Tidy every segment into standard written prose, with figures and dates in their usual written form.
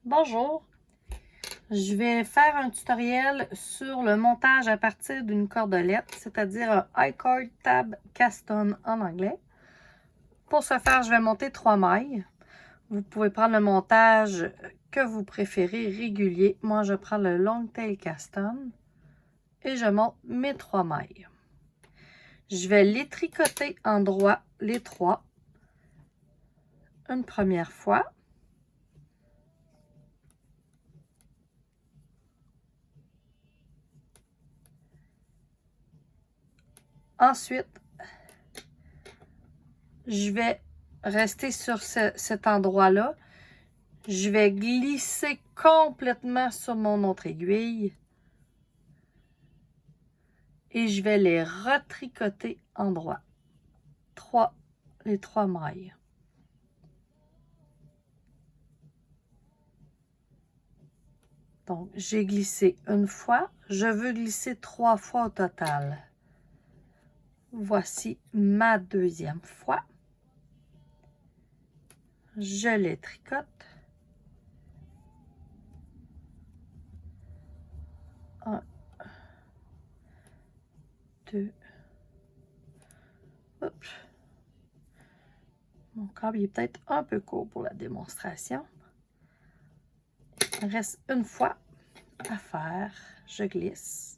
Bonjour, je vais faire un tutoriel sur le montage à partir d'une cordelette, c'est-à-dire un I-cord tab Caston en anglais. Pour ce faire, je vais monter 3 mailles. Vous pouvez prendre le montage que vous préférez régulier. Moi, je prends le long tail Caston et je monte mes 3 mailles. Je vais les tricoter en droit, les 3, une première fois. Ensuite, je vais rester sur cet endroit-là. Je vais glisser complètement sur mon autre aiguille et je vais les retricoter en droit. Les 3 mailles. Donc, j'ai glissé une fois. Je veux glisser 3 fois au total. Voici ma deuxième fois. Je les tricote. 1, 2. Oups. Mon câble est peut-être un peu court pour la démonstration. Il reste une fois à faire. Je glisse.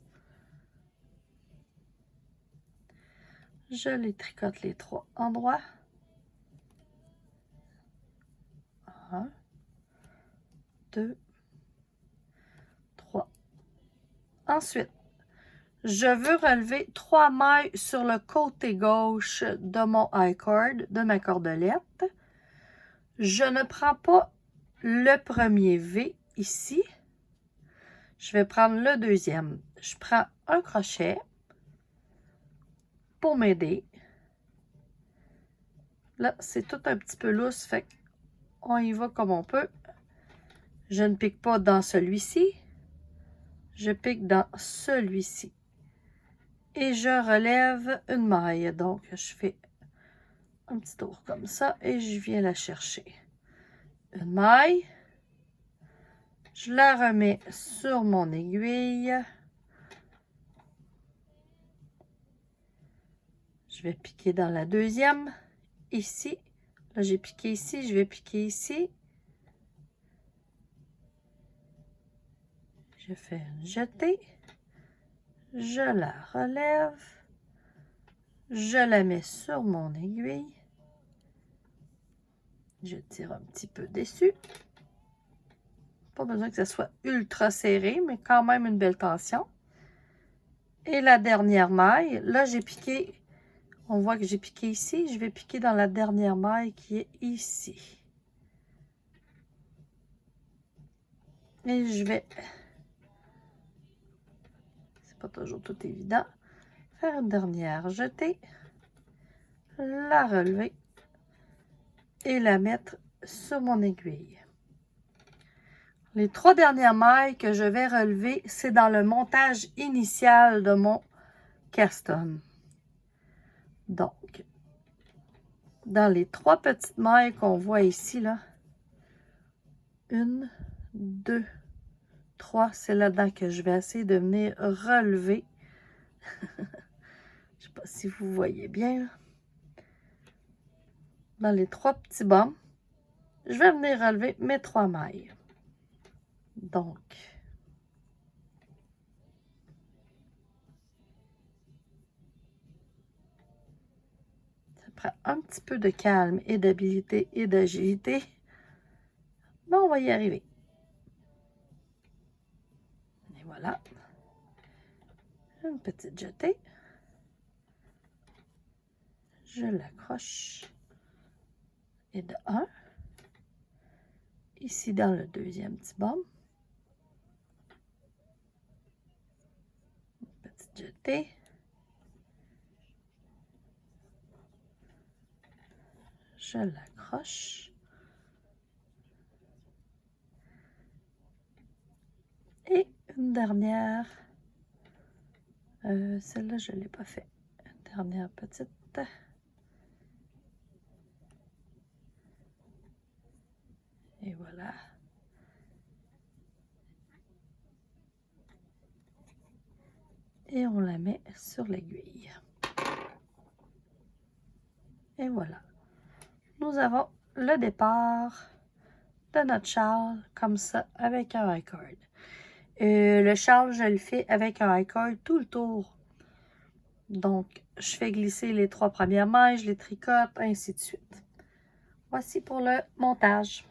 Je les tricote les 3 endroits. 1, 2, 3. Ensuite, je veux relever 3 mailles sur le côté gauche de mon I-cord, de ma cordelette. Je ne prends pas le premier V ici. Je vais prendre le deuxième. Je prends un crochet pour m'aider. Là, c'est tout un petit peu lousse, fait qu'on y va comme on peut. Je ne pique pas dans celui-ci. Je pique dans celui-ci. Et je relève une maille. Donc, je fais un petit tour comme ça et je viens la chercher. Une maille. Je la remets sur mon aiguille. Je vais piquer dans la deuxième, ici. Là, j'ai piqué ici, je vais piquer ici. Je fais une jetée. Je la relève. Je la mets sur mon aiguille. Je tire un petit peu dessus. Pas besoin que ça soit ultra serré, mais quand même une belle tension. Et la dernière maille, là j'ai piqué, on voit que j'ai piqué ici, je vais piquer dans la dernière maille qui est ici. Et je vais, c'est pas toujours tout évident, faire une dernière jetée, la relever et la mettre sur mon aiguille. Les 3 dernières mailles que je vais relever, c'est dans le montage initial de mon Caston. Donc, dans les 3 petites mailles qu'on voit ici, là, 1, 2, 3, c'est là-dedans que je vais essayer de venir relever. Je ne sais pas si vous voyez bien, là. Dans les 3 petits bas, je vais venir relever mes 3 mailles. Donc, ça prend un petit peu de calme et d'habileté et d'agilité. Mais on va y arriver. Et voilà. Une petite jetée. Je l'accroche. Et de 1. Ici dans le deuxième petit bas. Une petite jetée. Je l'accroche. Et une dernière. Celle-là, je ne l'ai pas fait. Une dernière petite. Et voilà. Et on la met sur l'aiguille. Et voilà. Nous avons le départ de notre châle comme ça avec un I-cord. Le châle, je le fais avec un I-cord tout le tour. Donc, je fais glisser les 3 premières mailles, je les tricote, ainsi de suite. Voici pour le montage.